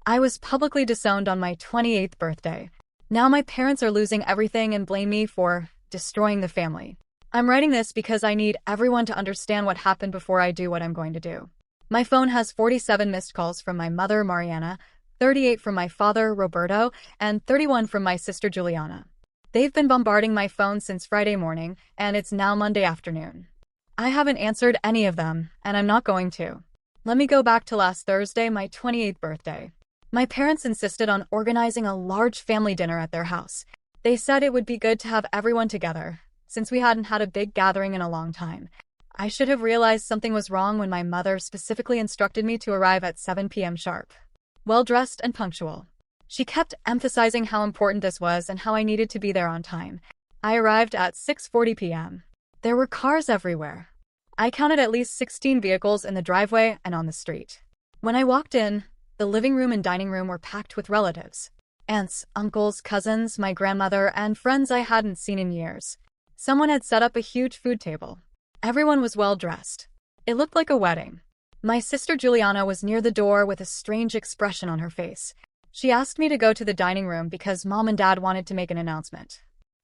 I was publicly disowned on my 28th birthday. Now my parents are losing everything and blame me for destroying the family. I'm writing this because I need everyone to understand what happened before I do what I'm going to do. My phone has 47 missed calls from my mother, Mariana, 38 from my father, Roberto, and 31 from my sister, Juliana. They've been bombarding my phone since Friday morning, and it's now Monday afternoon. I haven't answered any of them, and I'm not going to. Let me go back to last Thursday, my 28th birthday. My parents insisted on organizing a large family dinner at their house. They said it would be good to have everyone together, since we hadn't had a big gathering in a long time. I should have realized something was wrong when my mother specifically instructed me to arrive at 7 p.m. sharp. Well-dressed and punctual. She kept emphasizing how important this was and how I needed to be there on time. I arrived at 6:40 p.m. There were cars everywhere. I counted at least 16 vehicles in the driveway and on the street. When I walked in, the living room and dining room were packed with relatives. Aunts, uncles, cousins, my grandmother, and friends I hadn't seen in years. Someone had set up a huge food table. Everyone was well-dressed. It looked like a wedding. My sister Juliana was near the door with a strange expression on her face. She asked me to go to the dining room because Mom and Dad wanted to make an announcement.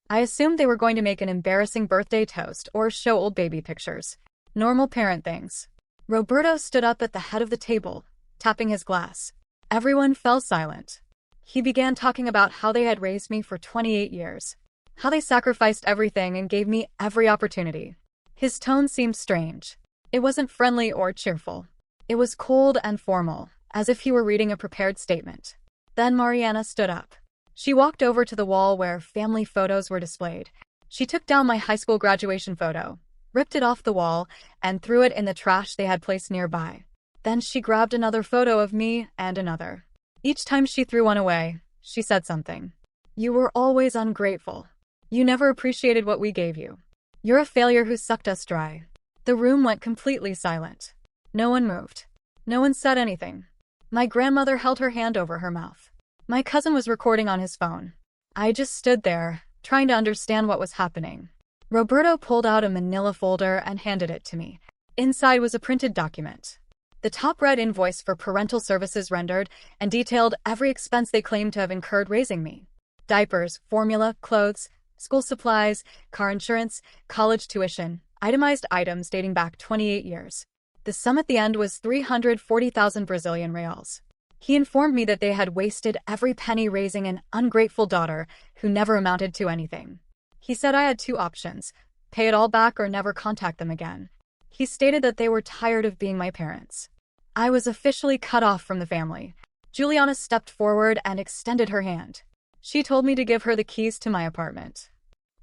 I assumed they were going to make an embarrassing birthday toast or show old baby pictures. Normal parent things. Roberto stood up at the head of the table, tapping his glass. Everyone fell silent. He began talking about how they had raised me for 28 years. How they sacrificed everything and gave me every opportunity. His tone seemed strange. It wasn't friendly or cheerful. It was cold and formal, as if he were reading a prepared statement. Then Mariana stood up. She walked over to the wall where family photos were displayed. She took down my high school graduation photo, ripped it off the wall, and threw it in the trash they had placed nearby. Then she grabbed another photo of me and another. Each time she threw one away, she said something. You were always ungrateful. You never appreciated what we gave you. You're a failure who sucked us dry. The room went completely silent. No one moved. No one said anything. My grandmother held her hand over her mouth. My cousin was recording on his phone. I just stood there, trying to understand what was happening. Roberto pulled out a manila folder and handed it to me. Inside was a printed document. The top read invoice for parental services rendered and detailed every expense they claimed to have incurred raising me. Diapers, formula, clothes, school supplies, car insurance, college tuition, itemized items dating back 28 years. The sum at the end was 340,000 Brazilian reals. He informed me that they had wasted every penny raising an ungrateful daughter who never amounted to anything. He said I had two options, pay it all back or never contact them again. He stated that they were tired of being my parents. I was officially cut off from the family. Juliana stepped forward and extended her hand. She told me to give her the keys to my apartment.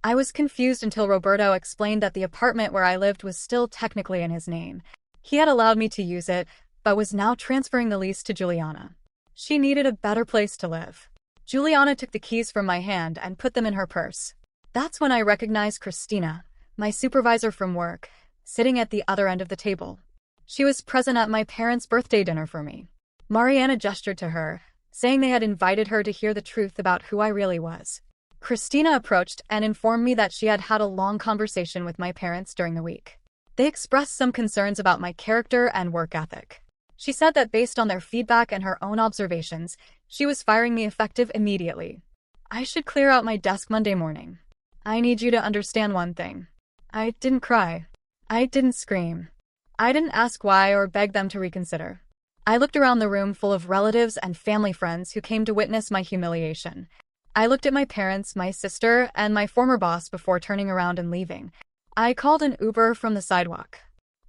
I was confused until Roberto explained that the apartment where I lived was still technically in his name. He had allowed me to use it, but was now transferring the lease to Juliana. She needed a better place to live. Juliana took the keys from my hand and put them in her purse. That's when I recognized Christina, my supervisor from work, sitting at the other end of the table. She was present at my parents' birthday dinner for me. Mariana gestured to her, saying they had invited her to hear the truth about who I really was. Christina approached and informed me that she had had a long conversation with my parents during the week. They expressed some concerns about my character and work ethic. She said that based on their feedback and her own observations, she was firing me effective immediately. I should clear out my desk Monday morning. I need you to understand one thing. I didn't cry. I didn't scream. I didn't ask why or beg them to reconsider. I looked around the room full of relatives and family friends who came to witness my humiliation. I looked at my parents, my sister, and my former boss before turning around and leaving. I called an Uber from the sidewalk.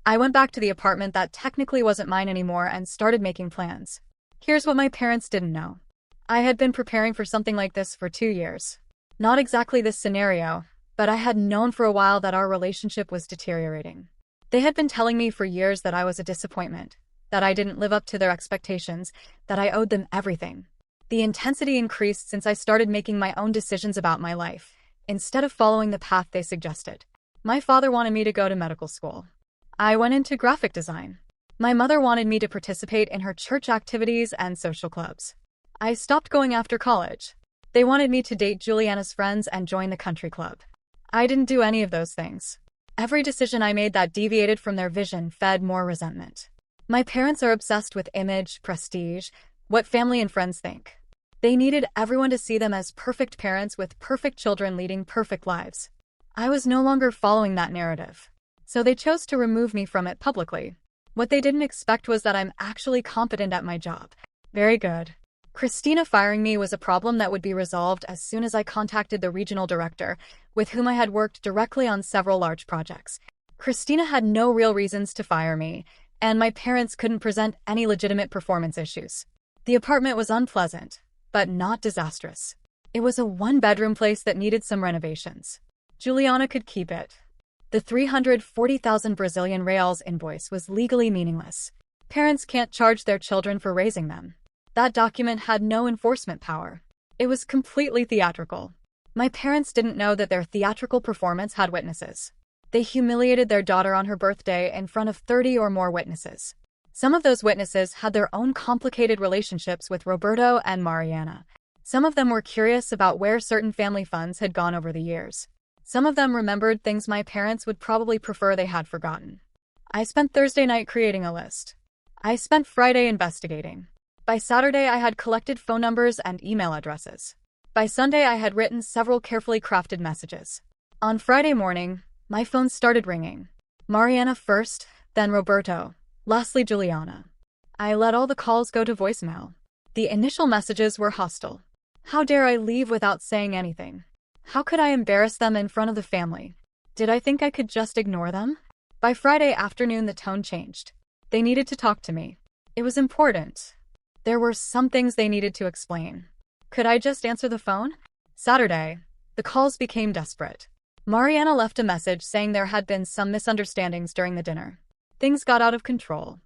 I went back to the apartment that technically wasn't mine anymore and started making plans. Here's what my parents didn't know. I had been preparing for something like this for 2 years. Not exactly this scenario, but I had known for a while that our relationship was deteriorating. They had been telling me for years that I was a disappointment, that I didn't live up to their expectations, that I owed them everything. The intensity increased since I started making my own decisions about my life, instead of following the path they suggested. My father wanted me to go to medical school. I went into graphic design. My mother wanted me to participate in her church activities and social clubs. I stopped going after college. They wanted me to date Juliana's friends and join the country club. I didn't do any of those things. Every decision I made that deviated from their vision fed more resentment. My parents are obsessed with image, prestige, what family and friends think. They needed everyone to see them as perfect parents with perfect children leading perfect lives. I was no longer following that narrative. So they chose to remove me from it publicly. What they didn't expect was that I'm actually competent at my job. Very good. Christina firing me was a problem that would be resolved as soon as I contacted the regional director, with whom I had worked directly on several large projects. Christina had no real reasons to fire me, and my parents couldn't present any legitimate performance issues. The apartment was unpleasant, but not disastrous. It was a one-bedroom place that needed some renovations. Juliana could keep it. The 340,000 Brazilian reals invoice was legally meaningless. Parents can't charge their children for raising them. That document had no enforcement power. It was completely theatrical. My parents didn't know that their theatrical performance had witnesses. They humiliated their daughter on her birthday in front of 30 or more witnesses. Some of those witnesses had their own complicated relationships with Roberto and Mariana. Some of them were curious about where certain family funds had gone over the years. Some of them remembered things my parents would probably prefer they had forgotten. I spent Thursday night creating a list. I spent Friday investigating. By Saturday, I had collected phone numbers and email addresses. By Sunday, I had written several carefully crafted messages. On Friday morning, my phone started ringing. Mariana first, then Roberto, lastly Juliana. I let all the calls go to voicemail. The initial messages were hostile. How dare I leave without saying anything? How could I embarrass them in front of the family? Did I think I could just ignore them? By Friday afternoon, the tone changed. They needed to talk to me. It was important. There were some things they needed to explain. Could I just answer the phone? Saturday, the calls became desperate. Mariana left a message saying there had been some misunderstandings during the dinner. Things got out of control.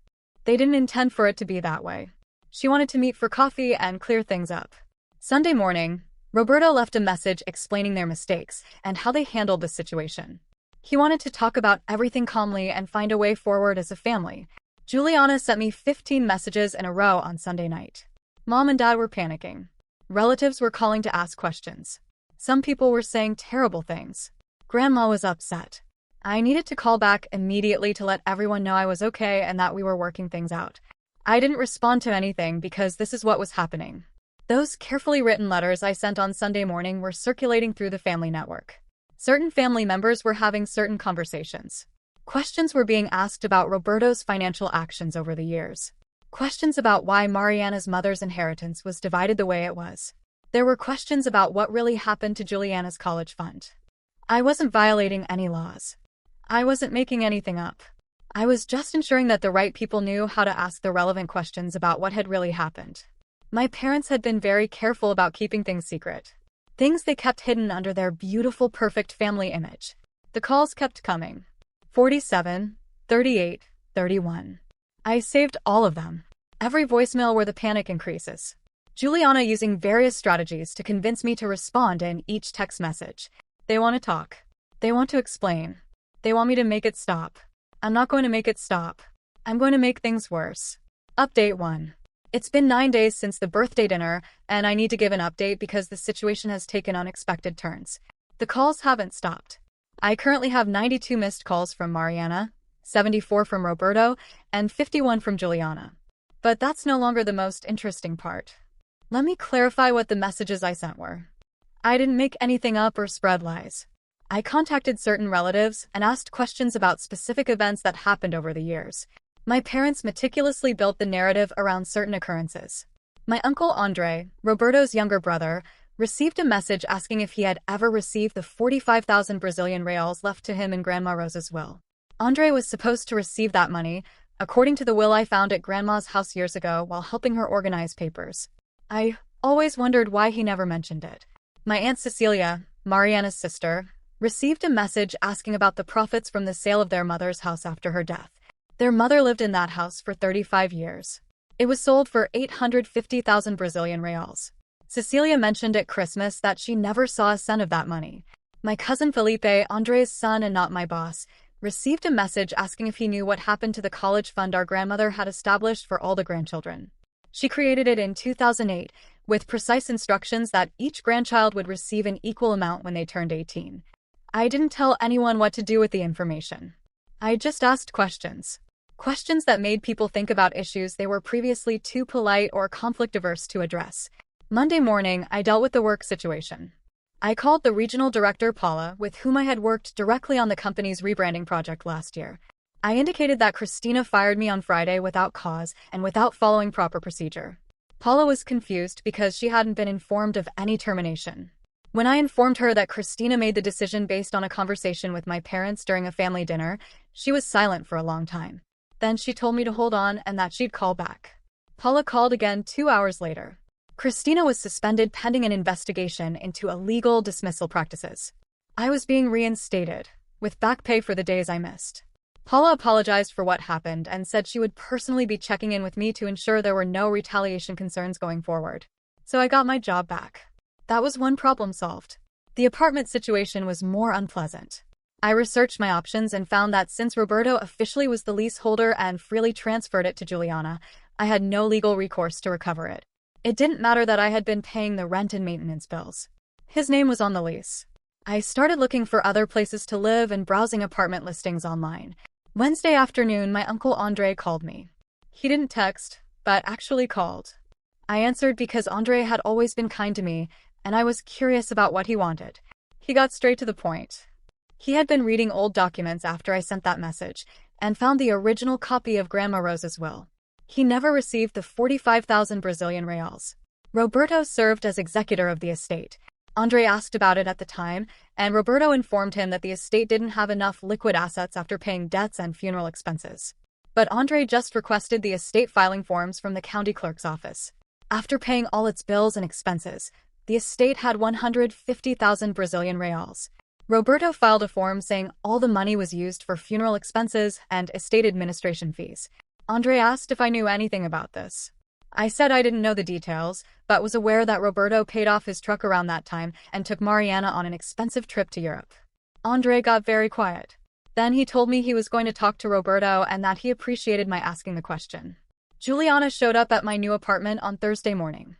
They didn't intend for it to be that way. She wanted to meet for coffee and clear things up. Sunday morning, Roberto left a message explaining their mistakes and how they handled the situation. He wanted to talk about everything calmly and find a way forward as a family. Juliana sent me 15 messages in a row on Sunday night. Mom and Dad were panicking. Relatives were calling to ask questions. Some people were saying terrible things. Grandma was upset. I needed to call back immediately to let everyone know I was okay and that we were working things out. I didn't respond to anything because this is what was happening. Those carefully written letters I sent on Sunday morning were circulating through the family network. Certain family members were having certain conversations. Questions were being asked about Roberto's financial actions over the years. Questions about why Mariana's mother's inheritance was divided the way it was. There were questions about what really happened to Juliana's college fund. I wasn't violating any laws. I wasn't making anything up. I was just ensuring that the right people knew how to ask the relevant questions about what had really happened. My parents had been very careful about keeping things secret. Things they kept hidden under their beautiful, perfect family image. The calls kept coming. 47, 38, 31. I saved all of them. Every voicemail where the panic increases. Juliana using various strategies to convince me to respond in each text message. They want to talk. They want to explain. They want me to make it stop. I'm not going to make it stop. I'm going to make things worse. Update 1. It's been 9 days since the birthday dinner, and I need to give an update because the situation has taken unexpected turns. The calls haven't stopped. I currently have 92 missed calls from Mariana, 74 from Roberto, and 51 from Juliana. But that's no longer the most interesting part. Let me clarify what the messages I sent were. I didn't make anything up or spread lies. I contacted certain relatives and asked questions about specific events that happened over the years. My parents meticulously built the narrative around certain occurrences. My uncle Andre, Roberto's younger brother, received a message asking if he had ever received the 45,000 Brazilian reals left to him in Grandma Rosa's will. Andre was supposed to receive that money, according to the will I found at Grandma's house years ago while helping her organize papers. I always wondered why he never mentioned it. My Aunt Cecilia, Mariana's sister, received a message asking about the profits from the sale of their mother's house after her death. Their mother lived in that house for 35 years. It was sold for 850,000 Brazilian reals. Cecilia mentioned at Christmas that she never saw a cent of that money. My cousin Felipe, Andre's son and not my boss, received a message asking if he knew what happened to the college fund our grandmother had established for all the grandchildren. She created it in 2008, with precise instructions that each grandchild would receive an equal amount when they turned 18. I didn't tell anyone what to do with the information. I just asked questions. Questions that made people think about issues they were previously too polite or conflict-averse to address. Monday morning, I dealt with the work situation. I called the regional director, Paula, with whom I had worked directly on the company's rebranding project last year. I indicated that Christina fired me on Friday without cause and without following proper procedure. Paula was confused because she hadn't been informed of any termination. When I informed her that Christina made the decision based on a conversation with my parents during a family dinner, she was silent for a long time. Then she told me to hold on and that she'd call back. Paula called again 2 hours later. Christina was suspended pending an investigation into illegal dismissal practices. I was being reinstated, with back pay for the days I missed. Paula apologized for what happened and said she would personally be checking in with me to ensure there were no retaliation concerns going forward. So I got my job back. That was one problem solved. The apartment situation was more unpleasant. I researched my options and found that since Roberto officially was the leaseholder and freely transferred it to Juliana, I had no legal recourse to recover it. It didn't matter that I had been paying the rent and maintenance bills. His name was on the lease. I started looking for other places to live and browsing apartment listings online. Wednesday afternoon, my uncle Andre called me. He didn't text, but actually called. I answered because Andre had always been kind to me, and I was curious about what he wanted. He got straight to the point. He had been reading old documents after I sent that message, and found the original copy of Grandma Rosa's will. He never received the 45,000 Brazilian reals. Roberto served as executor of the estate. Andre asked about it at the time, and Roberto informed him that the estate didn't have enough liquid assets after paying debts and funeral expenses. But Andre just requested the estate filing forms from the county clerk's office. After paying all its bills and expenses, the estate had 150,000 Brazilian reals. Roberto filed a form saying all the money was used for funeral expenses and estate administration fees. Andre asked if I knew anything about this. I said I didn't know the details, but was aware that Roberto paid off his truck around that time and took Mariana on an expensive trip to Europe. Andre got very quiet. Then he told me he was going to talk to Roberto and that he appreciated my asking the question. Juliana showed up at my new apartment on Thursday morning.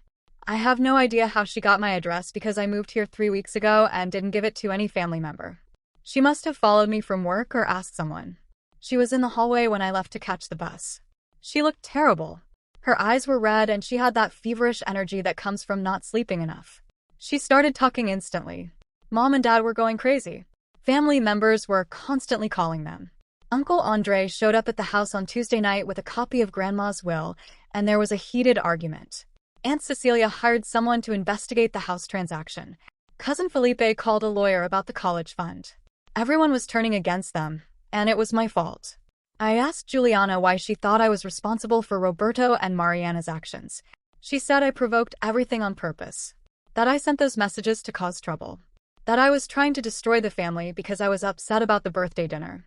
I have no idea how she got my address because I moved here 3 weeks ago and didn't give it to any family member. She must have followed me from work or asked someone. She was in the hallway when I left to catch the bus. She looked terrible. Her eyes were red and she had that feverish energy that comes from not sleeping enough. She started talking instantly. Mom and Dad were going crazy. Family members were constantly calling them. Uncle Andre showed up at the house on Tuesday night with a copy of Grandma's will, and there was a heated argument. Aunt Cecilia hired someone to investigate the house transaction. Cousin Felipe called a lawyer about the college fund. Everyone was turning against them, and it was my fault. I asked Juliana why she thought I was responsible for Roberto and Mariana's actions. She said I provoked everything on purpose. That I sent those messages to cause trouble. That I was trying to destroy the family because I was upset about the birthday dinner.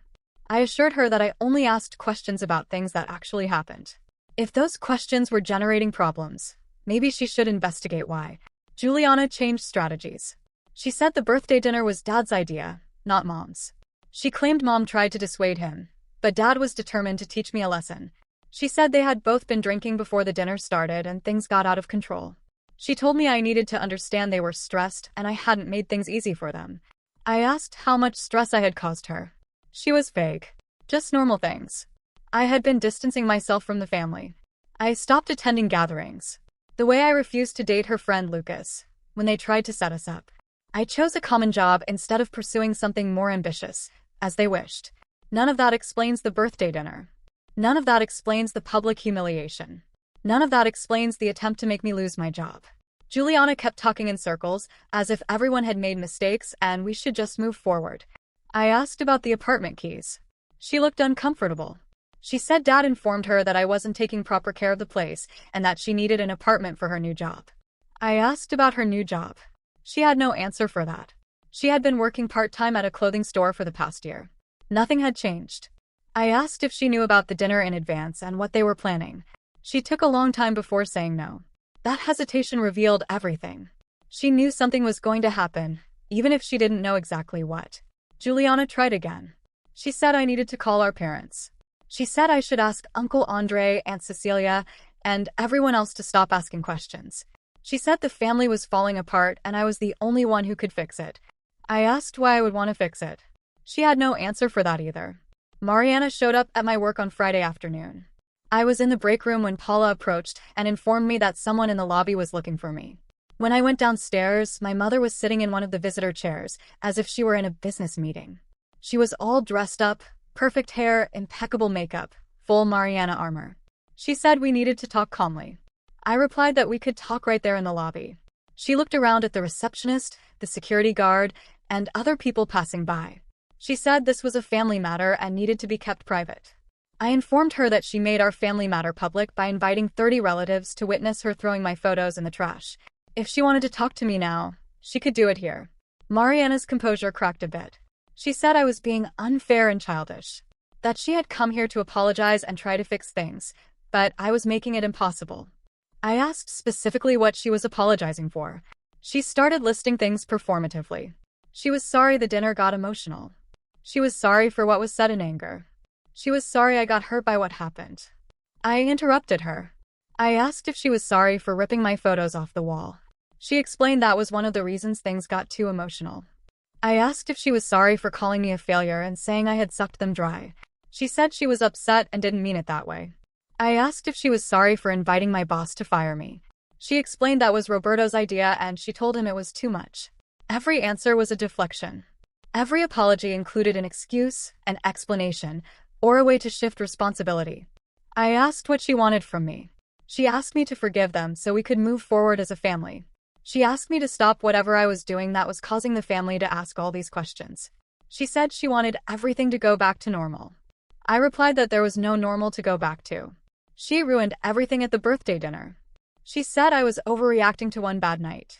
I assured her that I only asked questions about things that actually happened. If those questions were generating problems, maybe she should investigate why. Juliana changed strategies. She said the birthday dinner was Dad's idea, not Mom's. She claimed Mom tried to dissuade him, but Dad was determined to teach me a lesson. She said they had both been drinking before the dinner started and things got out of control. She told me I needed to understand they were stressed and I hadn't made things easy for them. I asked how much stress I had caused her. She was vague. Just normal things. I had been distancing myself from the family. I stopped attending gatherings. The way I refused to date her friend Lucas, when they tried to set us up. I chose a common job instead of pursuing something more ambitious, as they wished. None of that explains the birthday dinner. None of that explains the public humiliation. None of that explains the attempt to make me lose my job. Juliana kept talking in circles, as if everyone had made mistakes and we should just move forward. I asked about the apartment keys. She looked uncomfortable. She said Dad informed her that I wasn't taking proper care of the place and that she needed an apartment for her new job. I asked about her new job. She had no answer for that. She had been working part-time at a clothing store for the past year. Nothing had changed. I asked if she knew about the dinner in advance and what they were planning. She took a long time before saying no. That hesitation revealed everything. She knew something was going to happen, even if she didn't know exactly what. Juliana tried again. She said I needed to call our parents. She said I should ask Uncle Andre, Aunt Cecilia, and everyone else to stop asking questions. She said the family was falling apart and I was the only one who could fix it. I asked why I would want to fix it. She had no answer for that either. Mariana showed up at my work on Friday afternoon. I was in the break room when Paula approached and informed me that someone in the lobby was looking for me. When I went downstairs, my mother was sitting in one of the visitor chairs, as if she were in a business meeting. She was all dressed up, perfect hair, impeccable makeup, full Mariana armor. She said we needed to talk calmly. I replied that we could talk right there in the lobby. She looked around at the receptionist, the security guard, and other people passing by. She said this was a family matter and needed to be kept private. I informed her that she made our family matter public by inviting 30 relatives to witness her throwing my photos in the trash. If she wanted to talk to me now, she could do it here. Mariana's composure cracked a bit. She said I was being unfair and childish. That she had come here to apologize and try to fix things, but I was making it impossible. I asked specifically what she was apologizing for. She started listing things performatively. She was sorry the dinner got emotional. She was sorry for what was said in anger. She was sorry I got hurt by what happened. I interrupted her. I asked if she was sorry for ripping my photos off the wall. She explained that was one of the reasons things got too emotional. I asked if she was sorry for calling me a failure and saying I had sucked them dry. She said she was upset and didn't mean it that way. I asked if she was sorry for inviting my boss to fire me. She explained that was Roberto's idea and she told him it was too much. Every answer was a deflection. Every apology included an excuse, an explanation, or a way to shift responsibility. I asked what she wanted from me. She asked me to forgive them so we could move forward as a family. She asked me to stop whatever I was doing that was causing the family to ask all these questions. She said she wanted everything to go back to normal. I replied that there was no normal to go back to. She ruined everything at the birthday dinner. She said I was overreacting to one bad night.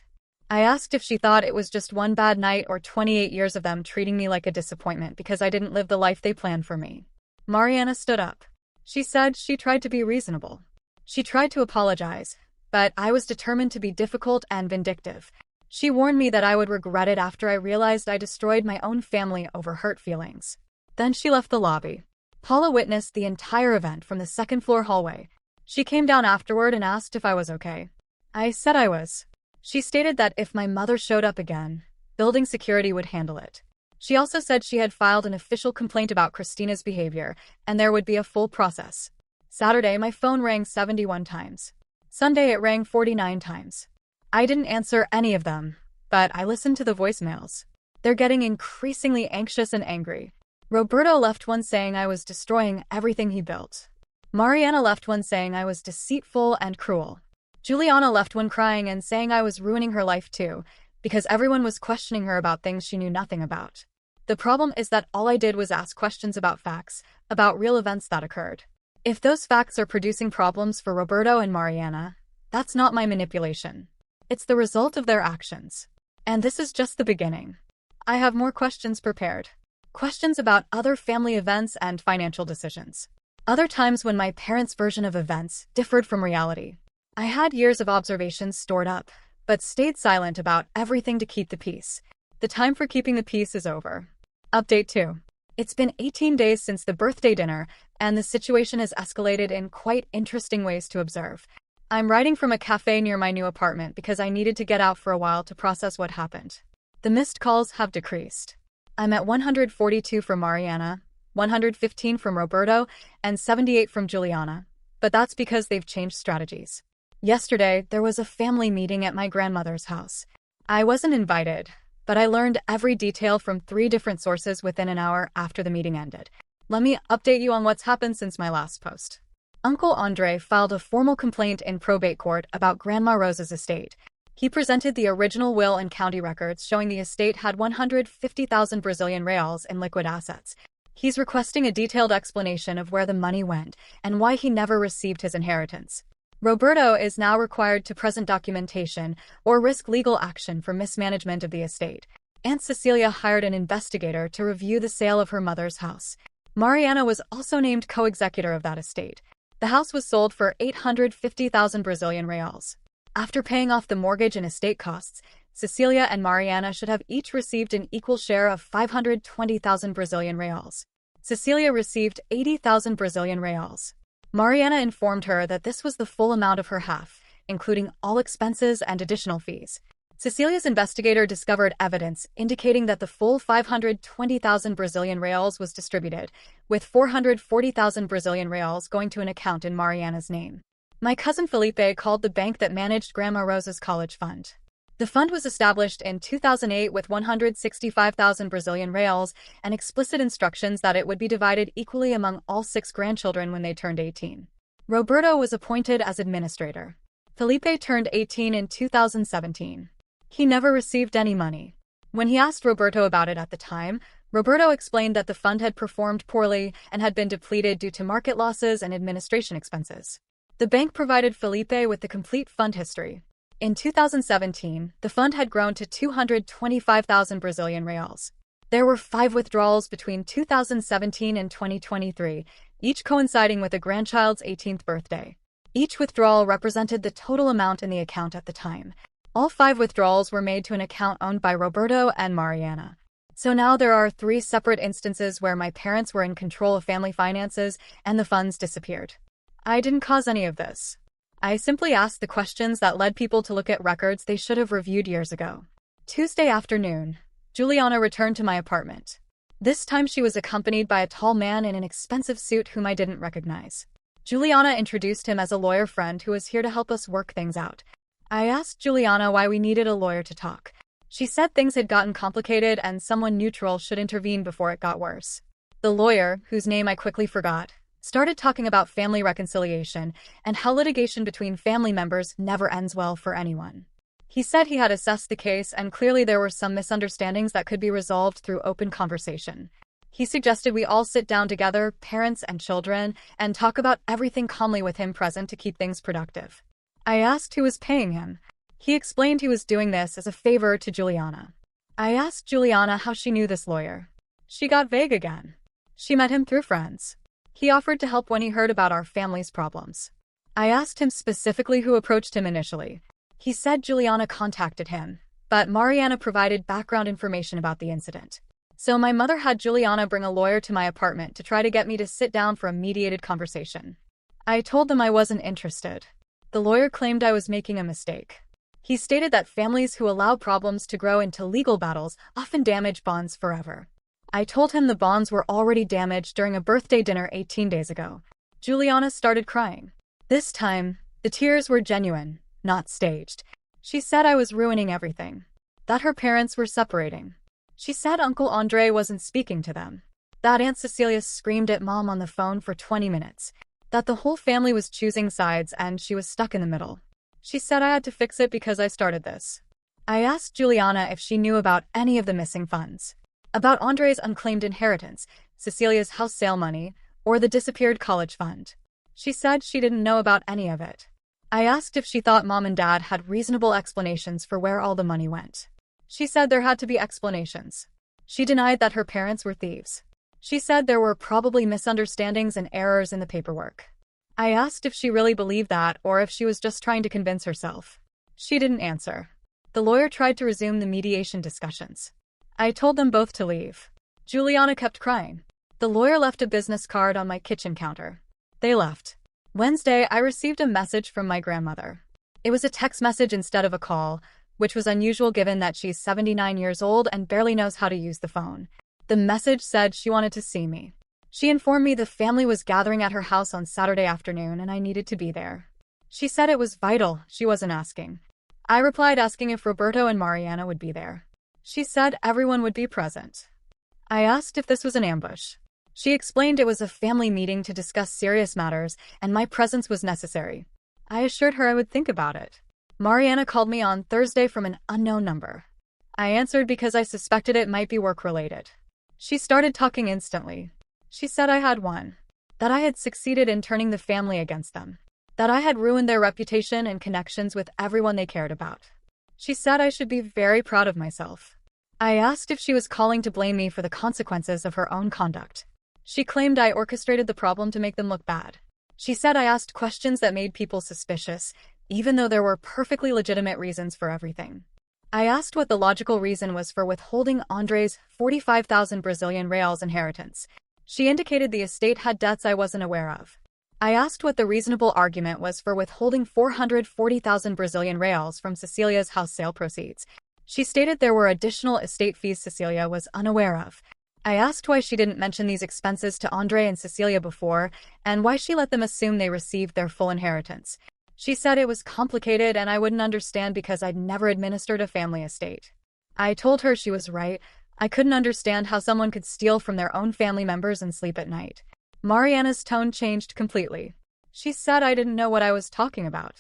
I asked if she thought it was just one bad night or 28 years of them treating me like a disappointment because I didn't live the life they planned for me. Mariana stood up. She said she tried to be reasonable. She tried to apologize, but I was determined to be difficult and vindictive. She warned me that I would regret it after I realized I destroyed my own family over hurt feelings. Then she left the lobby. Paula witnessed the entire event from the second-floor hallway. She came down afterward and asked if I was okay. I said I was. She stated that if my mother showed up again, building security would handle it. She also said she had filed an official complaint about Christina's behavior, and there would be a full process. Saturday, my phone rang 71 times. Sunday, it rang 49 times. I didn't answer any of them, but I listened to the voicemails. They're getting increasingly anxious and angry. Roberto left one saying I was destroying everything he built. Mariana left one saying I was deceitful and cruel. Juliana left one crying and saying I was ruining her life too, because everyone was questioning her about things she knew nothing about. The problem is that all I did was ask questions about facts, about real events that occurred. If those facts are producing problems for Roberto and Mariana, that's not my manipulation. It's the result of their actions. And this is just the beginning. I have more questions prepared. Questions about other family events and financial decisions. Other times when my parents' version of events differed from reality. I had years of observations stored up, but stayed silent about everything to keep the peace. The time for keeping the peace is over. Update 2. It's been 18 days since the birthday dinner, and the situation has escalated in quite interesting ways to observe. I'm writing from a cafe near my new apartment because I needed to get out for a while to process what happened. The missed calls have decreased. I'm at 142 from Mariana, 115 from Roberto, and 78 from Juliana, but that's because they've changed strategies. Yesterday, there was a family meeting at my grandmother's house. I wasn't invited, but I learned every detail from 3 different sources within an hour after the meeting ended. Let me update you on what's happened since my last post. Uncle Andre filed a formal complaint in probate court about Grandma Rosa's estate. He presented the original will and county records showing the estate had 150,000 Brazilian reals in liquid assets. He's requesting a detailed explanation of where the money went and why he never received his inheritance. Roberto is now required to present documentation or risk legal action for mismanagement of the estate. Aunt Cecilia hired an investigator to review the sale of her mother's house. Mariana was also named co-executor of that estate. The house was sold for 850,000 Brazilian reals. After paying off the mortgage and estate costs, Cecilia and Mariana should have each received an equal share of 520,000 Brazilian reals. Cecilia received 80,000 Brazilian reals. Mariana informed her that this was the full amount of her half, including all expenses and additional fees. Cecilia's investigator discovered evidence indicating that the full 520,000 Brazilian reals was distributed, with 440,000 Brazilian reals going to an account in Mariana's name. My cousin Felipe called the bank that managed Grandma Rosa's college fund. The fund was established in 2008 with 165,000 Brazilian reals and explicit instructions that it would be divided equally among all 6 grandchildren when they turned 18. Roberto was appointed as administrator. Felipe turned 18 in 2017. He never received any money. When he asked Roberto about it at the time, Roberto explained that the fund had performed poorly and had been depleted due to market losses and administration expenses. The bank provided Felipe with the complete fund history. In 2017, the fund had grown to 225,000 Brazilian reals. There were 5 withdrawals between 2017 and 2023, each coinciding with a grandchild's 18th birthday. Each withdrawal represented the total amount in the account at the time. All 5 withdrawals were made to an account owned by Roberto and Mariana. So now there are 3 separate instances where my parents were in control of family finances and the funds disappeared. I didn't cause any of this. I simply asked the questions that led people to look at records they should have reviewed years ago. Tuesday afternoon, Juliana returned to my apartment. This time she was accompanied by a tall man in an expensive suit whom I didn't recognize. Juliana introduced him as a lawyer friend who was here to help us work things out. I asked Juliana why we needed a lawyer to talk. She said things had gotten complicated and someone neutral should intervene before it got worse. The lawyer, whose name I quickly forgot, started talking about family reconciliation and how litigation between family members never ends well for anyone. He said he had assessed the case and clearly there were some misunderstandings that could be resolved through open conversation. He suggested we all sit down together, parents and children, and talk about everything calmly with him present to keep things productive. I asked who was paying him. He explained he was doing this as a favor to Juliana. I asked Juliana how she knew this lawyer. She got vague again. She met him through friends. He offered to help when he heard about our family's problems. I asked him specifically who approached him initially. He said Juliana contacted him, but Mariana provided background information about the incident. So my mother had Juliana bring a lawyer to my apartment to try to get me to sit down for a mediated conversation. I told them I wasn't interested. The lawyer claimed I was making a mistake. He stated that families who allow problems to grow into legal battles often damage bonds forever. I told him the bonds were already damaged during a birthday dinner 18 days ago. Juliana started crying. This time, the tears were genuine, not staged. She said I was ruining everything, that her parents were separating. She said Uncle Andre wasn't speaking to them, that Aunt Cecilia screamed at Mom on the phone for 20 minutes, that the whole family was choosing sides and she was stuck in the middle. She said I had to fix it because I started this. I asked Juliana if she knew about any of the missing funds, about Andre's unclaimed inheritance, Cecilia's house sale money, or the disappeared college fund. She said she didn't know about any of it. I asked if she thought Mom and Dad had reasonable explanations for where all the money went. She said there had to be explanations. She denied that her parents were thieves. She said there were probably misunderstandings and errors in the paperwork. I asked if she really believed that or if she was just trying to convince herself. She didn't answer. The lawyer tried to resume the mediation discussions. I told them both to leave. Juliana kept crying. The lawyer left a business card on my kitchen counter. They left. Wednesday, I received a message from my grandmother. It was a text message instead of a call, which was unusual given that she's 79 years old and barely knows how to use the phone. The message said she wanted to see me. She informed me the family was gathering at her house on Saturday afternoon and I needed to be there. She said it was vital, she wasn't asking. I replied asking if Roberto and Mariana would be there. She said everyone would be present. I asked if this was an ambush. She explained it was a family meeting to discuss serious matters and my presence was necessary. I assured her I would think about it. Mariana called me on Thursday from an unknown number. I answered because I suspected it might be work-related. She started talking instantly. She said I had won, that I had succeeded in turning the family against them, that I had ruined their reputation and connections with everyone they cared about. She said I should be very proud of myself. I asked if she was calling to blame me for the consequences of her own conduct. She claimed I orchestrated the problem to make them look bad. She said I asked questions that made people suspicious, even though there were perfectly legitimate reasons for everything. I asked what the logical reason was for withholding Andre's 45,000 Brazilian reals inheritance. She indicated the estate had debts I wasn't aware of. I asked what the reasonable argument was for withholding 440,000 Brazilian reals from Cecilia's house sale proceeds. She stated there were additional estate fees Cecilia was unaware of. I asked why she didn't mention these expenses to Andre and Cecilia before, and why she let them assume they received their full inheritance. She said it was complicated and I wouldn't understand because I'd never administered a family estate. I told her she was right. I couldn't understand how someone could steal from their own family members and sleep at night. Mariana's tone changed completely. She said I didn't know what I was talking about.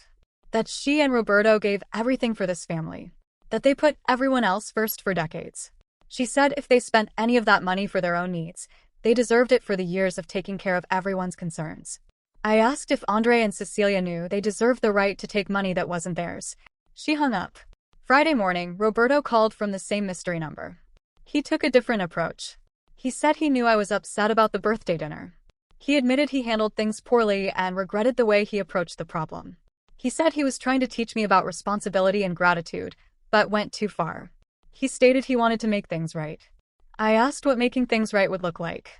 That she and Roberto gave everything for this family. That they put everyone else first for decades. She said if they spent any of that money for their own needs, they deserved it for the years of taking care of everyone's concerns. I asked if Andre and Cecilia knew they deserved the right to take money that wasn't theirs. She hung up. Friday morning, Roberto called from the same mystery number. He took a different approach. He said he knew I was upset about the birthday dinner. He admitted he handled things poorly and regretted the way he approached the problem. He said he was trying to teach me about responsibility and gratitude, but went too far. He stated he wanted to make things right. I asked what making things right would look like.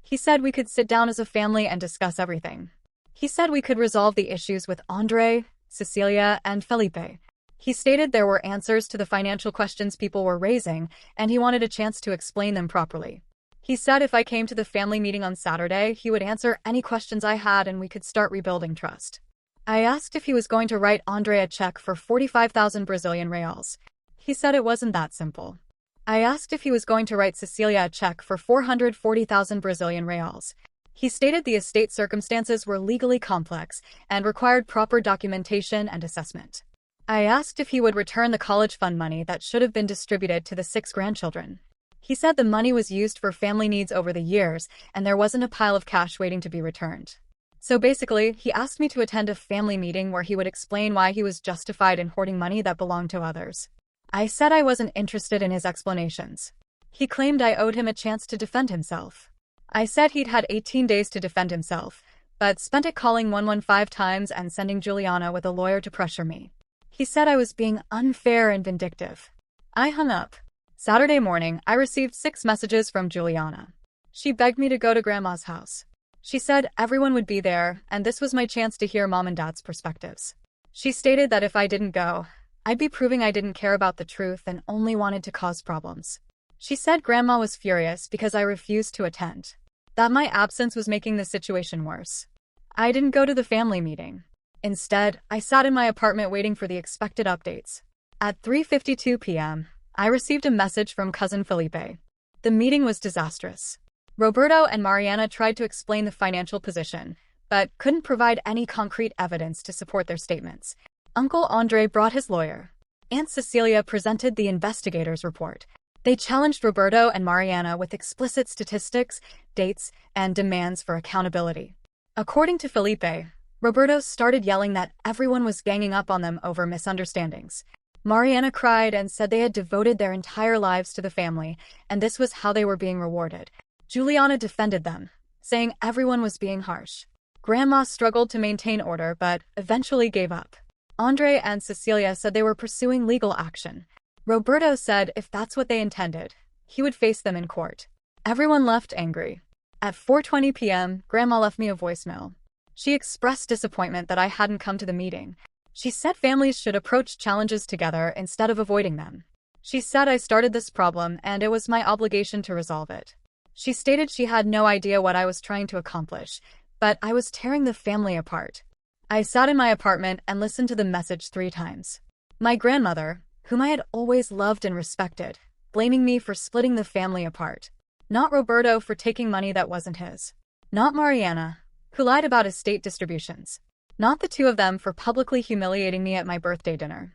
He said we could sit down as a family and discuss everything. He said we could resolve the issues with Andre, Cecilia, and Felipe. He stated there were answers to the financial questions people were raising, and he wanted a chance to explain them properly. He said if I came to the family meeting on Saturday, he would answer any questions I had and we could start rebuilding trust. I asked if he was going to write Andre a check for 45,000 Brazilian reals. He said it wasn't that simple. I asked if he was going to write Cecilia a check for 440,000 Brazilian reals. He stated the estate circumstances were legally complex and required proper documentation and assessment. I asked if he would return the college fund money that should have been distributed to the 6 grandchildren. He said the money was used for family needs over the years and there wasn't a pile of cash waiting to be returned. So basically, he asked me to attend a family meeting where he would explain why he was justified in hoarding money that belonged to others. I said I wasn't interested in his explanations. He claimed I owed him a chance to defend himself. I said he'd had 18 days to defend himself, but spent it calling 115 times and sending Juliana with a lawyer to pressure me. He said I was being unfair and vindictive. I hung up. Saturday morning, I received 6 messages from Juliana. She begged me to go to Grandma's house. She said everyone would be there, and this was my chance to hear Mom and Dad's perspectives. She stated that if I didn't go, I'd be proving I didn't care about the truth and only wanted to cause problems. She said Grandma was furious because I refused to attend. That my absence was making the situation worse. I didn't go to the family meeting. Instead, I sat in my apartment waiting for the expected updates. At 3:52 p.m., I received a message from cousin Felipe. The meeting was disastrous. Roberto and Mariana tried to explain the financial position, but couldn't provide any concrete evidence to support their statements. Uncle Andre brought his lawyer. Aunt Cecilia presented the investigator's report. They challenged Roberto and Mariana with explicit statistics, dates, and demands for accountability. According to Felipe, Roberto started yelling that everyone was ganging up on them over misunderstandings. Mariana cried and said they had devoted their entire lives to the family, and this was how they were being rewarded. Juliana defended them, saying everyone was being harsh. Grandma struggled to maintain order but eventually gave up. Andre and Cecilia said they were pursuing legal action. Roberto said if that's what they intended, he would face them in court. Everyone left angry. At 4:20 p.m., Grandma left me a voicemail. She expressed disappointment that I hadn't come to the meeting. She said families should approach challenges together instead of avoiding them. She said I started this problem and it was my obligation to resolve it. She stated she had no idea what I was trying to accomplish, but I was tearing the family apart. I sat in my apartment and listened to the message 3 times. My grandmother, whom I had always loved and respected, blaming me for splitting the family apart. Not Roberto for taking money that wasn't his. Not Mariana, who lied about estate distributions. Not the 2 of them for publicly humiliating me at my birthday dinner.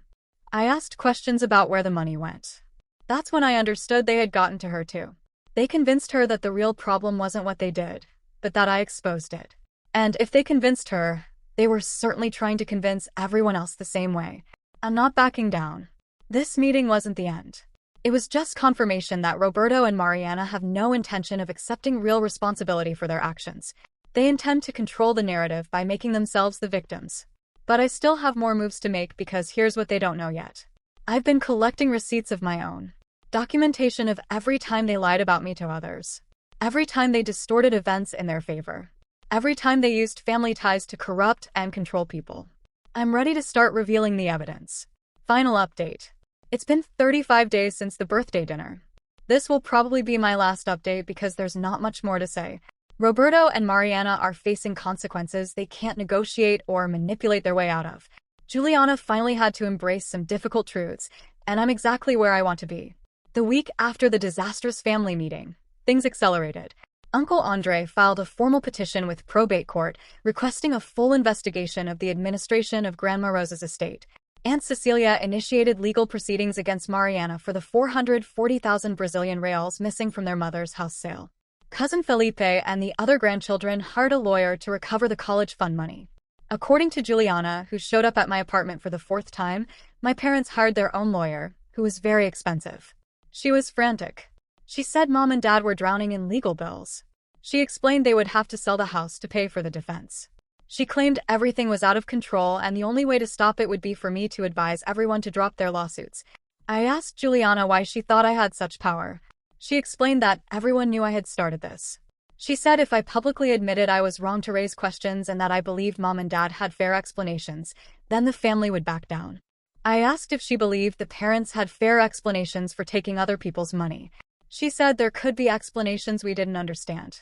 I asked questions about where the money went. That's when I understood they had gotten to her too. They convinced her that the real problem wasn't what they did, but that I exposed it. And if they convinced her, they were certainly trying to convince everyone else the same way. I'm not backing down. This meeting wasn't the end. It was just confirmation that Roberto and Mariana have no intention of accepting real responsibility for their actions. They intend to control the narrative by making themselves the victims. But I still have more moves to make because here's what they don't know yet. I've been collecting receipts of my own. Documentation of every time they lied about me to others. Every time they distorted events in their favor. Every time they used family ties to corrupt and control people. I'm ready to start revealing the evidence. Final update. It's been 35 days since the birthday dinner. This will probably be my last update because there's not much more to say. Roberto and Mariana are facing consequences they can't negotiate or manipulate their way out of. Juliana finally had to embrace some difficult truths, and I'm exactly where I want to be. The week after the disastrous family meeting, things accelerated. Uncle Andre filed a formal petition with probate court requesting a full investigation of the administration of Grandma Rosa's estate. Aunt Cecilia initiated legal proceedings against Mariana for the 440,000 Brazilian reals missing from their mother's house sale. Cousin Felipe and the other grandchildren hired a lawyer to recover the college fund money. According to Juliana, who showed up at my apartment for the 4th time, my parents hired their own lawyer, who was very expensive. She was frantic. She said Mom and Dad were drowning in legal bills. She explained they would have to sell the house to pay for the defense. She claimed everything was out of control and the only way to stop it would be for me to advise everyone to drop their lawsuits. I asked Juliana why she thought I had such power. She explained that everyone knew I had started this. She said if I publicly admitted I was wrong to raise questions and that I believed Mom and Dad had fair explanations, then the family would back down. I asked if she believed the parents had fair explanations for taking other people's money. She said there could be explanations we didn't understand.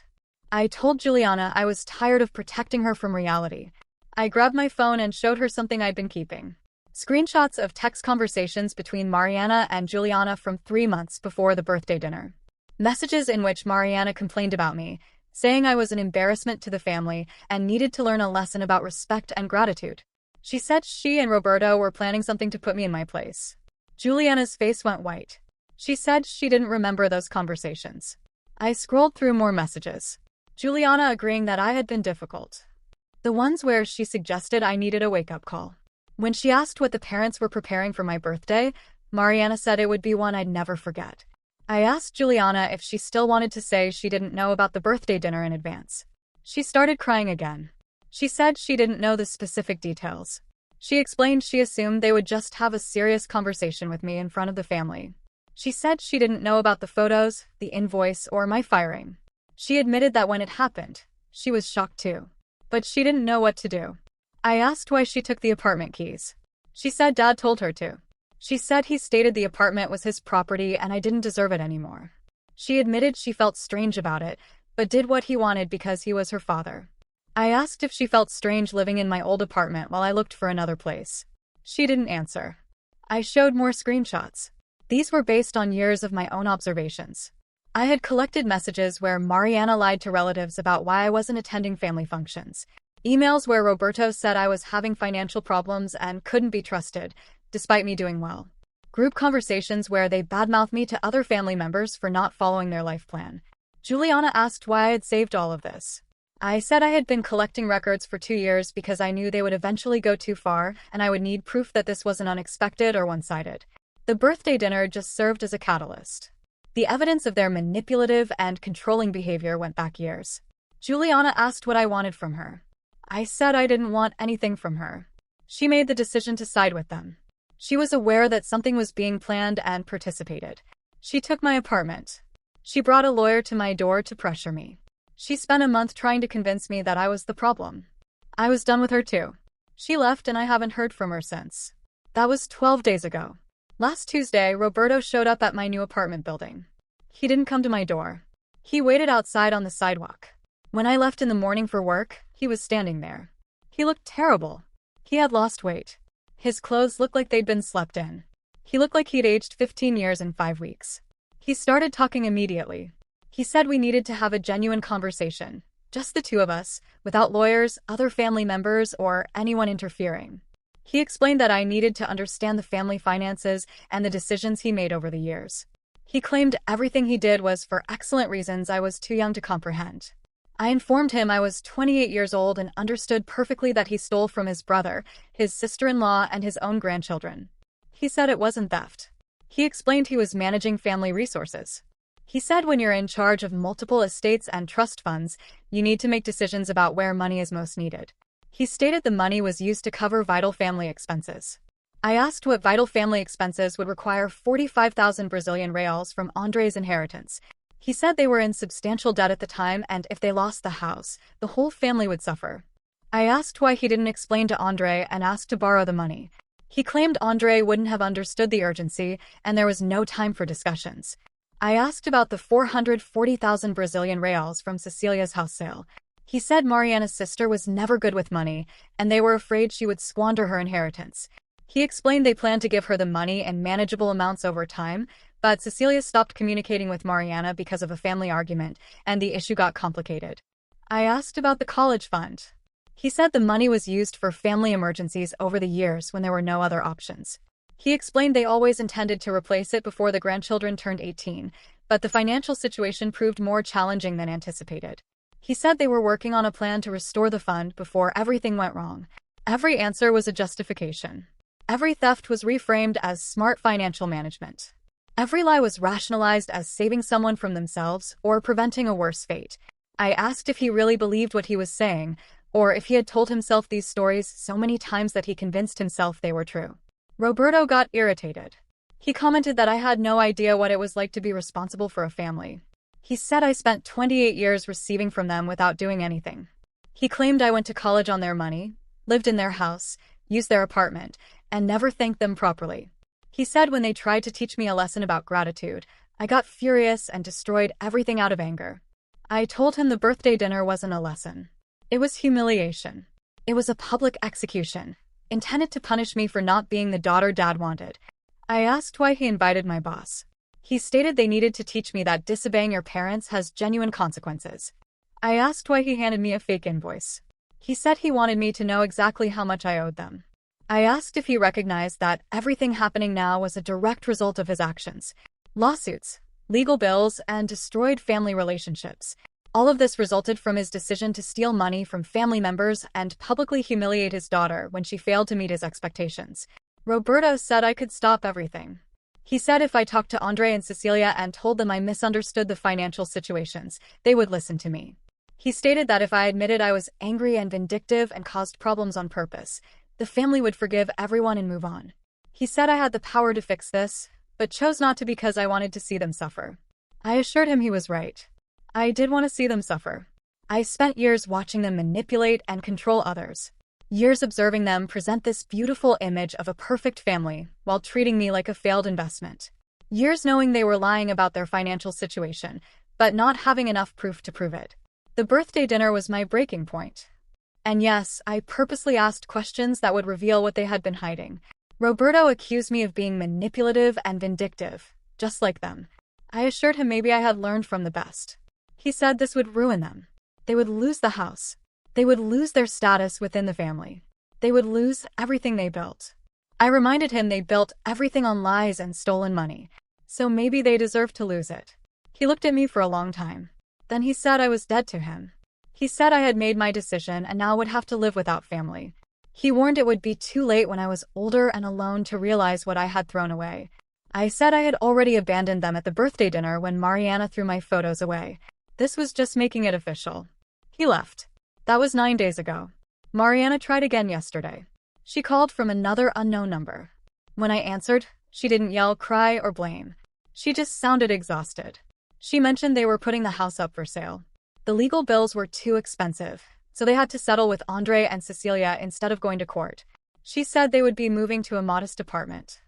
I told Juliana I was tired of protecting her from reality. I grabbed my phone and showed her something I'd been keeping. Screenshots of text conversations between Mariana and Juliana from 3 months before the birthday dinner. Messages in which Mariana complained about me, saying I was an embarrassment to the family and needed to learn a lesson about respect and gratitude. She said she and Roberto were planning something to put me in my place. Juliana's face went white. She said she didn't remember those conversations. I scrolled through more messages. Juliana agreeing that I had been difficult. The ones where she suggested I needed a wake-up call. When she asked what the parents were preparing for my birthday, Mariana said it would be one I'd never forget. I asked Juliana if she still wanted to say she didn't know about the birthday dinner in advance. She started crying again. She said she didn't know the specific details. She explained she assumed they would just have a serious conversation with me in front of the family. She said she didn't know about the photos, the invoice, or my firing. She admitted that when it happened, she was shocked too. But she didn't know what to do. I asked why she took the apartment keys. She said Dad told her to. She said he stated the apartment was his property and I didn't deserve it anymore. She admitted she felt strange about it, but did what he wanted because he was her father. I asked if she felt strange living in my old apartment while I looked for another place. She didn't answer. I showed more screenshots. These were based on years of my own observations. I had collected messages where Mariana lied to relatives about why I wasn't attending family functions. Emails where Roberto said I was having financial problems and couldn't be trusted, despite me doing well. Group conversations where they badmouthed me to other family members for not following their life plan. Juliana asked why I had saved all of this. I said I had been collecting records for 2 years because I knew they would eventually go too far and I would need proof that this wasn't unexpected or one-sided. The birthday dinner just served as a catalyst. The evidence of their manipulative and controlling behavior went back years. Juliana asked what I wanted from her. I said I didn't want anything from her. She made the decision to side with them. She was aware that something was being planned and participated. She took my apartment. She brought a lawyer to my door to pressure me. She spent a month trying to convince me that I was the problem. I was done with her too. She left and I haven't heard from her since. That was 12 days ago. Last Tuesday, Roberto showed up at my new apartment building. He didn't come to my door. He waited outside on the sidewalk. When I left in the morning for work, he was standing there. He looked terrible. He had lost weight. His clothes looked like they'd been slept in. He looked like he'd aged 15 years in 5 weeks. He started talking immediately. He said we needed to have a genuine conversation, just the two of us, without lawyers, other family members, or anyone interfering. He explained that I needed to understand the family finances and the decisions he made over the years. He claimed everything he did was for excellent reasons I was too young to comprehend. I informed him I was 28 years old and understood perfectly that he stole from his brother, his sister-in-law, and his own grandchildren. He said it wasn't theft. He explained he was managing family resources. He said when you're in charge of multiple estates and trust funds, you need to make decisions about where money is most needed. He stated the money was used to cover vital family expenses. I asked what vital family expenses would require 45,000 Brazilian reals from Andre's inheritance. He said they were in substantial debt at the time and if they lost the house, the whole family would suffer. I asked why he didn't explain to Andre and asked to borrow the money. He claimed Andre wouldn't have understood the urgency and there was no time for discussions. I asked about the 440,000 Brazilian reals from Cecilia's house sale. He said Mariana's sister was never good with money, and they were afraid she would squander her inheritance. He explained they planned to give her the money in manageable amounts over time, but Cecilia stopped communicating with Mariana because of a family argument, and the issue got complicated. I asked about the college fund. He said the money was used for family emergencies over the years when there were no other options. He explained they always intended to replace it before the grandchildren turned 18, but the financial situation proved more challenging than anticipated. He said they were working on a plan to restore the fund before everything went wrong. Every answer was a justification. Every theft was reframed as smart financial management. Every lie was rationalized as saving someone from themselves or preventing a worse fate. I asked if he really believed what he was saying, or if he had told himself these stories so many times that he convinced himself they were true. Roberto got irritated. He commented that I had no idea what it was like to be responsible for a family. He said I spent 28 years receiving from them without doing anything. He claimed I went to college on their money, lived in their house, used their apartment, and never thanked them properly. He said when they tried to teach me a lesson about gratitude, I got furious and destroyed everything out of anger. I told him the birthday dinner wasn't a lesson. It was humiliation. It was a public execution, intended to punish me for not being the daughter Dad wanted. I asked why he invited my boss. He stated they needed to teach me that disobeying your parents has genuine consequences. I asked why he handed me a fake invoice. He said he wanted me to know exactly how much I owed them. I asked if he recognized that everything happening now was a direct result of his actions. Lawsuits, legal bills, and destroyed family relationships. All of this resulted from his decision to steal money from family members and publicly humiliate his daughter when she failed to meet his expectations. Roberto said I could stop everything. He said if I talked to Andre and Cecilia and told them I misunderstood the financial situations, they would listen to me. He stated that if I admitted I was angry and vindictive and caused problems on purpose, the family would forgive everyone and move on. He said I had the power to fix this, but chose not to because I wanted to see them suffer. I assured him he was right. I did want to see them suffer. I spent years watching them manipulate and control others. Years observing them present this beautiful image of a perfect family while treating me like a failed investment. Years knowing they were lying about their financial situation, but not having enough proof to prove it. The birthday dinner was my breaking point. And yes, I purposely asked questions that would reveal what they had been hiding. Roberto accused me of being manipulative and vindictive, just like them. I assured him maybe I had learned from the best. He said this would ruin them. They would lose the house. They would lose their status within the family. They would lose everything they built. I reminded him they built everything on lies and stolen money, so maybe they deserved to lose it. He looked at me for a long time. Then he said I was dead to him. He said I had made my decision and now would have to live without family. He warned it would be too late when I was older and alone to realize what I had thrown away. I said I had already abandoned them at the birthday dinner when Mariana threw my photos away. This was just making it official. He left. That was 9 days ago. Mariana tried again yesterday. She called from another unknown number. When I answered, she didn't yell, cry, or blame. She just sounded exhausted. She mentioned they were putting the house up for sale. The legal bills were too expensive, so they had to settle with Andre and Cecilia instead of going to court. She said they would be moving to a modest apartment.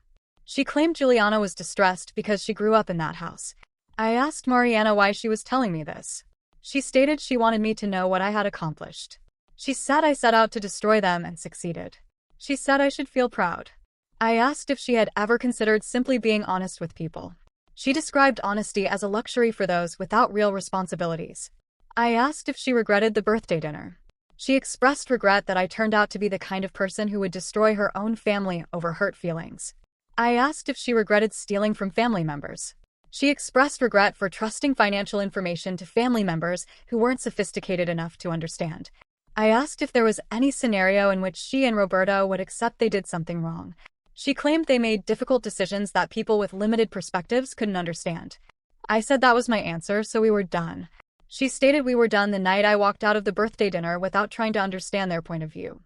She claimed Juliana was distressed because she grew up in that house. I asked Mariana why she was telling me this. She stated she wanted me to know what I had accomplished. She said I set out to destroy them and succeeded. She said I should feel proud. I asked if she had ever considered simply being honest with people. She described honesty as a luxury for those without real responsibilities. I asked if she regretted the birthday dinner. She expressed regret that I turned out to be the kind of person who would destroy her own family over hurt feelings. I asked if she regretted stealing from family members. She expressed regret for trusting financial information to family members who weren't sophisticated enough to understand. I asked if there was any scenario in which she and Roberto would accept they did something wrong. She claimed they made difficult decisions that people with limited perspectives couldn't understand. I said that was my answer, so we were done. She stated we were done the night I walked out of the birthday dinner without trying to understand their point of view.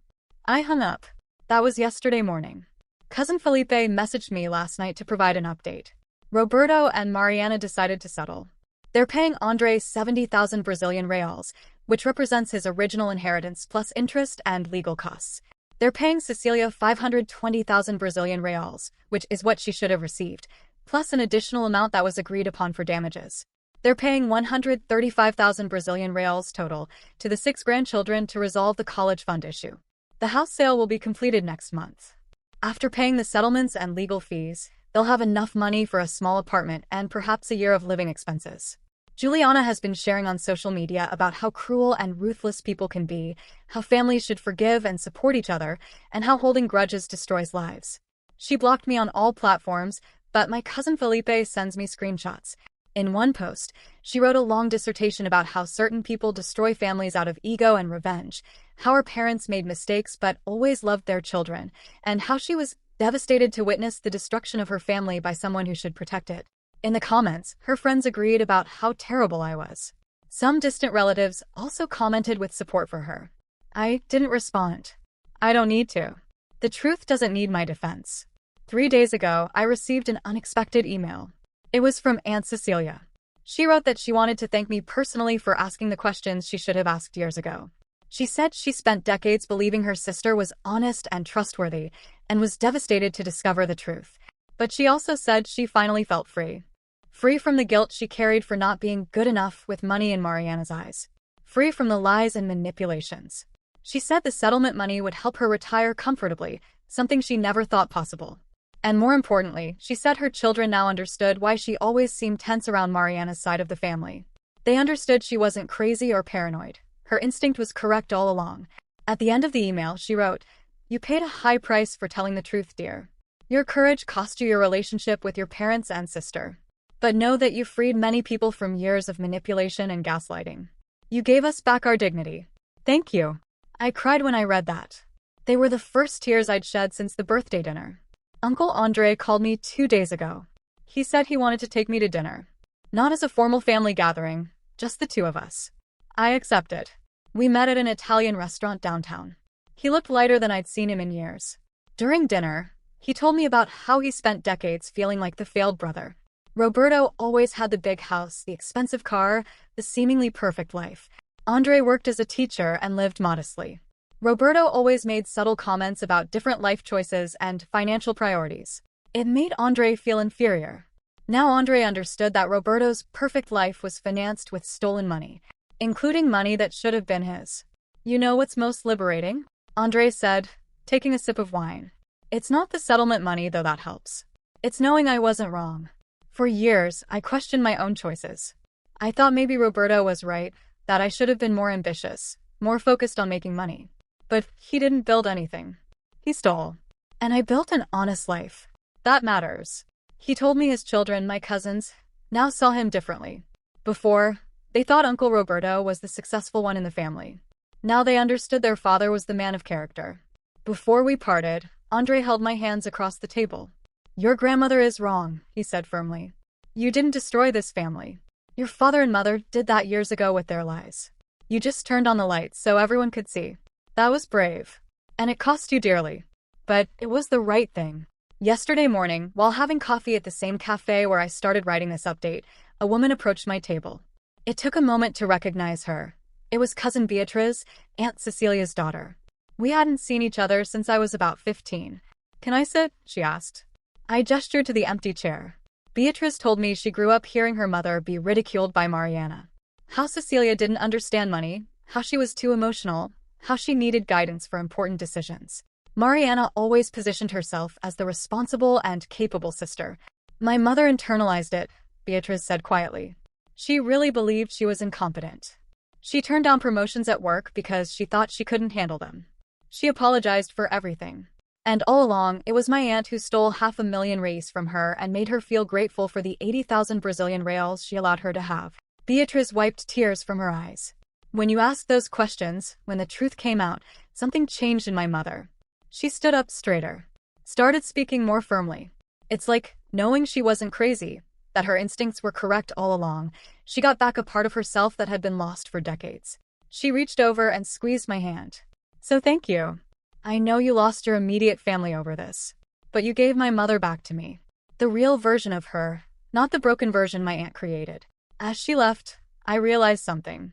I hung up. That was yesterday morning. Cousin Felipe messaged me last night to provide an update. Roberto and Mariana decided to settle. They're paying Andre 70,000 Brazilian reals, which represents his original inheritance plus interest and legal costs. They're paying Cecilia 520,000 Brazilian reals, which is what she should have received, plus an additional amount that was agreed upon for damages. They're paying 135,000 Brazilian reals total to the 6 grandchildren to resolve the college fund issue. The house sale will be completed next month. After paying the settlements and legal fees, they'll have enough money for a small apartment and perhaps a year of living expenses. Juliana has been sharing on social media about how cruel and ruthless people can be, how families should forgive and support each other, and how holding grudges destroys lives. She blocked me on all platforms, but my cousin Felipe sends me screenshots. In one post, she wrote a long dissertation about how certain people destroy families out of ego and revenge, how her parents made mistakes but always loved their children, and how she was devastated to witness the destruction of her family by someone who should protect it. In the comments, her friends agreed about how terrible I was. Some distant relatives also commented with support for her. I didn't respond. I don't need to. The truth doesn't need my defense. 3 days ago, I received an unexpected email. It was from Aunt Cecilia. She wrote that she wanted to thank me personally for asking the questions she should have asked years ago. She said she spent decades believing her sister was honest and trustworthy and was devastated to discover the truth. But she also said she finally felt free. Free from the guilt she carried for not being good enough with money in Mariana's eyes. Free from the lies and manipulations. She said the settlement money would help her retire comfortably, something she never thought possible. And more importantly, she said her children now understood why she always seemed tense around Mariana's side of the family. They understood she wasn't crazy or paranoid. Her instinct was correct all along. At the end of the email, she wrote, "You paid a high price for telling the truth, dear. Your courage cost you your relationship with your parents and sister. But know that you freed many people from years of manipulation and gaslighting. You gave us back our dignity. Thank you." I cried when I read that. They were the first tears I'd shed since the birthday dinner. Uncle Andre called me 2 days ago. He said he wanted to take me to dinner. Not as a formal family gathering, just the two of us. I accepted. We met at an Italian restaurant downtown. He looked lighter than I'd seen him in years. During dinner, he told me about how he spent decades feeling like the failed brother. Roberto always had the big house, the expensive car, the seemingly perfect life. Andre worked as a teacher and lived modestly. Roberto always made subtle comments about different life choices and financial priorities. It made Andre feel inferior. Now Andre understood that Roberto's perfect life was financed with stolen money, including money that should have been his. "You know what's most liberating?" Andre said, taking a sip of wine. "It's not the settlement money, though that helps. It's knowing I wasn't wrong. For years, I questioned my own choices. I thought maybe Roberto was right, that I should have been more ambitious, more focused on making money. But he didn't build anything. He stole. And I built an honest life. That matters." He told me his children, my cousins, now saw him differently. Before, they thought Uncle Roberto was the successful one in the family. Now they understood their father was the man of character. Before we parted, Andre held my hands across the table. "Your grandmother is wrong," he said firmly. "You didn't destroy this family. Your father and mother did that years ago with their lies. You just turned on the lights so everyone could see. That was brave. And it cost you dearly. But it was the right thing." Yesterday morning, while having coffee at the same cafe where I started writing this update, a woman approached my table. It took a moment to recognize her. It was cousin Beatriz, Aunt Cecilia's daughter. We hadn't seen each other since I was about 15. "Can I sit?" she asked. I gestured to the empty chair. Beatriz told me she grew up hearing her mother be ridiculed by Mariana. How Cecilia didn't understand money, how she was too emotional, how she needed guidance for important decisions. Mariana always positioned herself as the responsible and capable sister. "My mother internalized it," Beatriz said quietly. She really believed she was incompetent. She turned down promotions at work because she thought she couldn't handle them. She apologized for everything. And all along, it was my aunt who stole 500,000 reais from her and made her feel grateful for the 80,000 Brazilian reals she allowed her to have. Beatriz wiped tears from her eyes. When you asked those questions, when the truth came out, something changed in my mother. She stood up straighter, started speaking more firmly. It's like knowing she wasn't crazy, that her instincts were correct all along. She got back a part of herself that had been lost for decades. She reached over and squeezed my hand. "So thank you. I know you lost your immediate family over this, but you gave my mother back to me. The real version of her, not the broken version my aunt created." As she left, I realized something.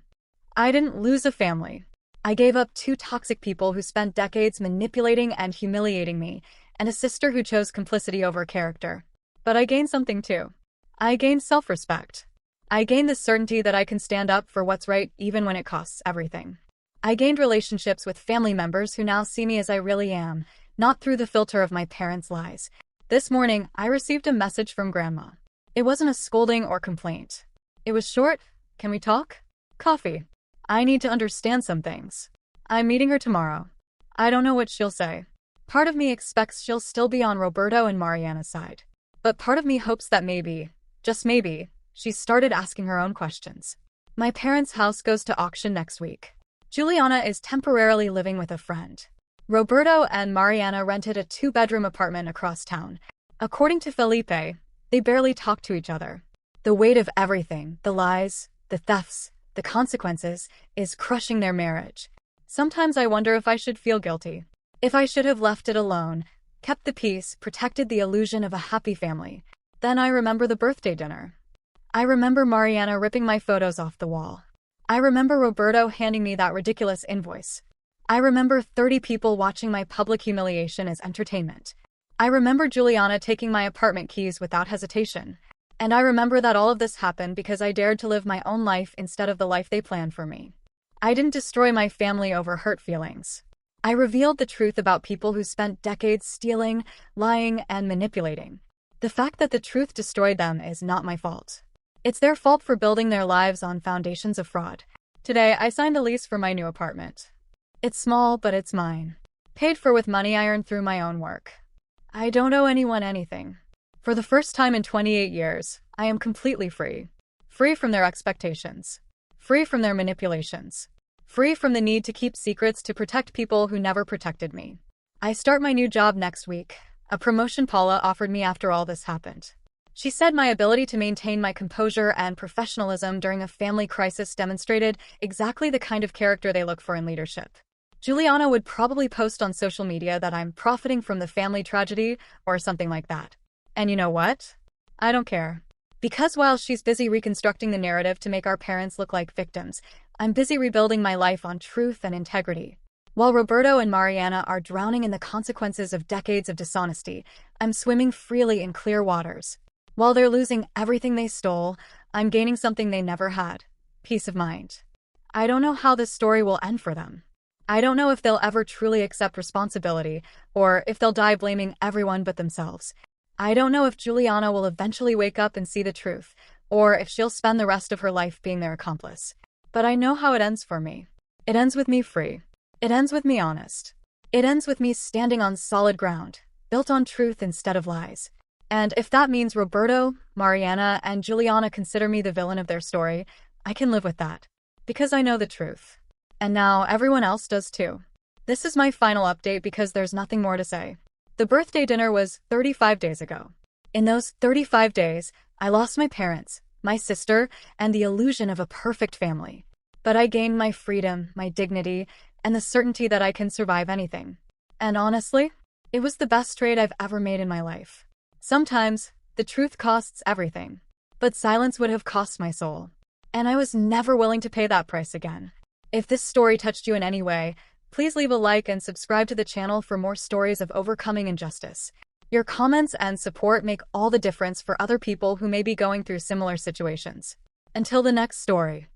I didn't lose a family. I gave up two toxic people who spent decades manipulating and humiliating me, and a sister who chose complicity over character. But I gained something too. I gained self-respect. I gained the certainty that I can stand up for what's right even when it costs everything. I gained relationships with family members who now see me as I really am, not through the filter of my parents' lies. This morning, I received a message from Grandma. It wasn't a scolding or complaint. It was short. Can we talk? Coffee. I need to understand some things. I'm meeting her tomorrow. I don't know what she'll say. Part of me expects she'll still be on Roberto and Mariana's side. But part of me hopes that maybe, just maybe, she's started asking her own questions. My parents' house goes to auction next week. Juliana is temporarily living with a friend. Roberto and Mariana rented a 2-bedroom apartment across town. According to Felipe, they barely talk to each other. The weight of everything, the lies, the thefts, the consequences, is crushing their marriage. Sometimes I wonder if I should feel guilty. If I should have left it alone, kept the peace, protected the illusion of a happy family. Then I remember the birthday dinner. I remember Mariana ripping my photos off the wall. I remember Roberto handing me that ridiculous invoice. I remember 30 people watching my public humiliation as entertainment. I remember Juliana taking my apartment keys without hesitation. And I remember that all of this happened because I dared to live my own life instead of the life they planned for me. I didn't destroy my family over hurt feelings. I revealed the truth about people who spent decades stealing, lying, and manipulating. The fact that the truth destroyed them is not my fault. It's their fault for building their lives on foundations of fraud. Today, I signed the lease for my new apartment. It's small, but it's mine. Paid for with money I earned through my own work. I don't owe anyone anything. For the first time in 28 years, I am completely free. Free from their expectations. Free from their manipulations. Free from the need to keep secrets to protect people who never protected me. I start my new job next week, a promotion Paula offered me after all this happened. She said my ability to maintain my composure and professionalism during a family crisis demonstrated exactly the kind of character they look for in leadership. Juliana would probably post on social media that I'm profiting from the family tragedy or something like that. And you know what? I don't care. Because while she's busy reconstructing the narrative to make our parents look like victims, I'm busy rebuilding my life on truth and integrity. While Roberto and Mariana are drowning in the consequences of decades of dishonesty, I'm swimming freely in clear waters. While they're losing everything they stole, I'm gaining something they never had: peace of mind. I don't know how this story will end for them. I don't know if they'll ever truly accept responsibility, or if they'll die blaming everyone but themselves. I don't know if Juliana will eventually wake up and see the truth, or if she'll spend the rest of her life being their accomplice. But I know how it ends for me. It ends with me free. It ends with me honest. It ends with me standing on solid ground, built on truth instead of lies. And if that means Roberto, Mariana, and Juliana consider me the villain of their story, I can live with that. Because I know the truth. And now everyone else does too. This is my final update because there's nothing more to say. The birthday dinner was 35 days ago. In those 35 days, I lost my parents, my sister, and the illusion of a perfect family. But I gained my freedom, my dignity, and the certainty that I can survive anything. And honestly, it was the best trade I've ever made in my life. Sometimes, the truth costs everything. But silence would have cost my soul. And I was never willing to pay that price again. If this story touched you in any way, please leave a like and subscribe to the channel for more stories of overcoming injustice. Your comments and support make all the difference for other people who may be going through similar situations. Until the next story.